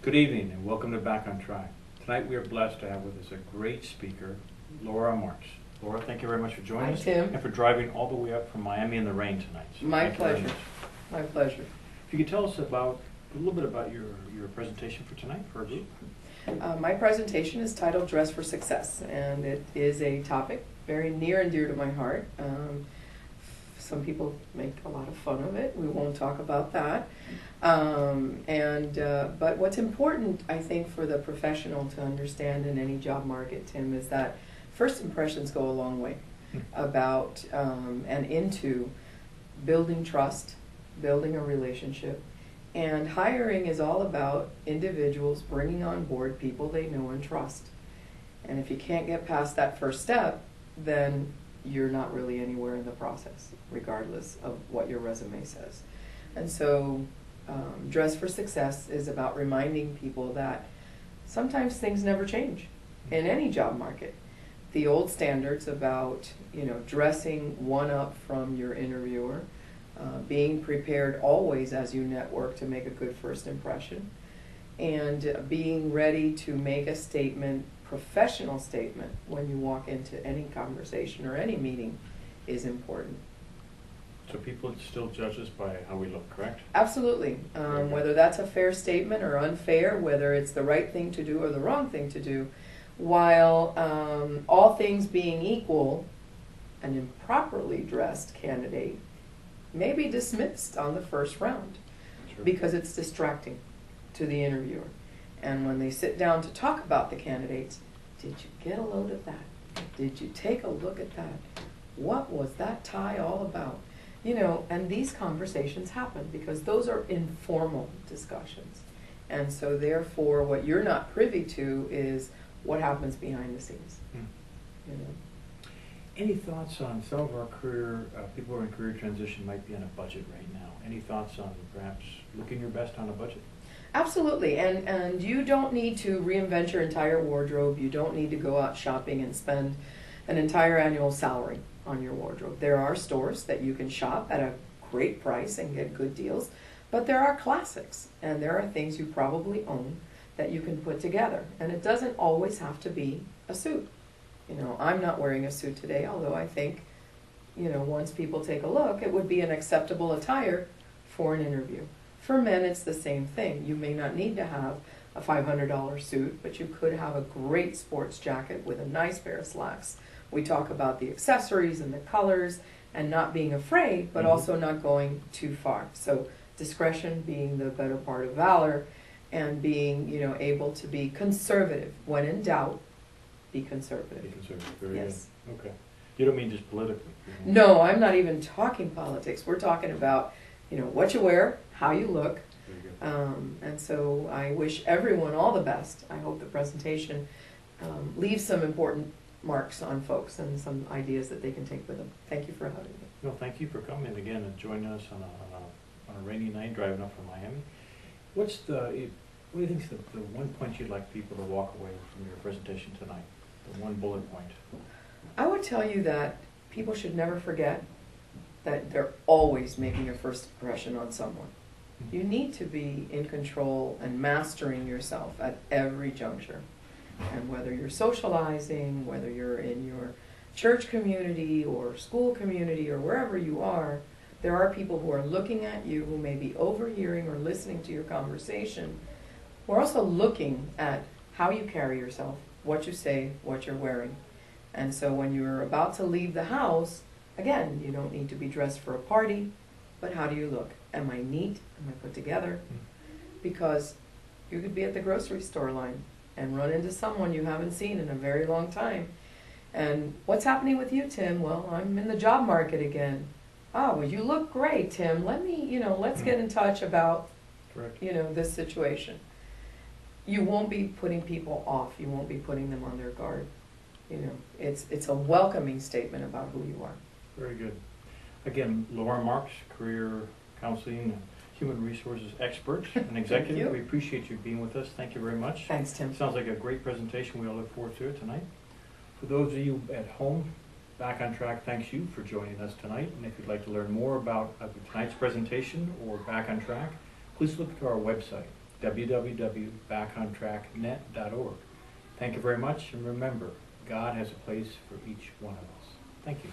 Good evening and welcome to Back on Track. Tonight we are blessed to have with us a great speaker, Laura Marks. Laura, thank you very much for joining us. Hi, Tim. And for driving all the way up from Miami in the rain tonight. So My thank you very pleasure. much. My pleasure. If you could tell us a little bit about your presentation for tonight for our group. My presentation is titled Dress for Success, and it is a topic very near and dear to my heart. Some people make a lot of fun of it. We won't talk about that. But what's important, I think, for the professional to understand in any job market, Tim, is that first impressions go a long way about and into building trust, building a relationship. And hiring is all about individuals bringing on board people they know and trust. And if you can't get past that first step, then you're not really anywhere in the process, regardless of what your resume says. And so Dress for Success is about reminding people that sometimes things never change in any job market. The old standards about, dressing one up from your interviewer, being prepared always as you network to make a good first impression, and being ready to make a statement, professional statement, when you walk into any conversation or any meeting is important. So people still judge us by how we look, correct? Absolutely. Whether that's a fair statement or unfair, whether it's the right thing to do or the wrong thing to do, while all things being equal, an improperly dressed candidate may be dismissed on the first round. Sure. Because it's distracting to the interviewer. And when they sit down to talk about the candidates, did you get a load of that? Did you take a look at that? What was that tie all about? And these conversations happen because those are informal discussions. And so therefore what you're not privy to is what happens behind the scenes. Any thoughts on some of our people who are in career transition might be on a budget right now? Any thoughts on perhaps looking your best on a budget? Absolutely, and you don't need to reinvent your entire wardrobe. You don't need to go out shopping and spend an entire annual salary on your wardrobe. There are stores that you can shop at a great price and get good deals, but there are classics, and there are things you probably own that you can put together. And it doesn't always have to be a suit. I'm not wearing a suit today, although I think, once people take a look, it would be an acceptable attire for an interview. For men, it's the same thing. You may not need to have a $500 suit, but you could have a great sports jacket with a nice pair of slacks. We talk about the accessories and the colors and not being afraid, but also not going too far. So discretion being the better part of valor, and being, able to be conservative. When in doubt, be conservative. Be conservative, very Yes. good. Okay. You don't mean just politically? No, I'm not even talking politics. We're talking about, what you wear, how you look. Very good. And so I wish everyone all the best. I hope the presentation leaves some important marks on folks and some ideas that they can take with them. Thank you for having me. No, thank you for coming again and joining us on a rainy night driving up from Miami. What do you think is the one point you'd like people to walk away from your presentation tonight? The one bullet point? I would tell you that people should never forget that they're always making a first impression on someone. You need to be in control and mastering yourself at every juncture. And whether you're socializing, whether you're in your church community or school community or wherever you are, there are people who are looking at you who may be overhearing or listening to your conversation. We're also looking at how you carry yourself, what you say, what you're wearing. And so when you're about to leave the house, again, you don't need to be dressed for a party, but how do you look? Am I neat? Am I put together? Because you could be at the grocery store line and run into someone you haven't seen in a very long time. And what's happening with you, Tim? Well, I'm in the job market again. Oh, well, you look great, Tim. Let's get in touch about, Correct. this situation. You won't be putting people off. You won't be putting them on their guard. It's a welcoming statement about who you are. Very good. Again, Laura Marks, career counseling and human resources expert and executive. you. We appreciate you being with us. Thank you very much. Thanks, Tim. Sounds like a great presentation. We all look forward to it tonight. For those of you at home, Back on Track thanks you for joining us tonight. And if you'd like to learn more about tonight's presentation or Back on Track, please look to our website, www.backontracknet.org. Thank you very much, and remember, God has a place for each one of us. Thank you.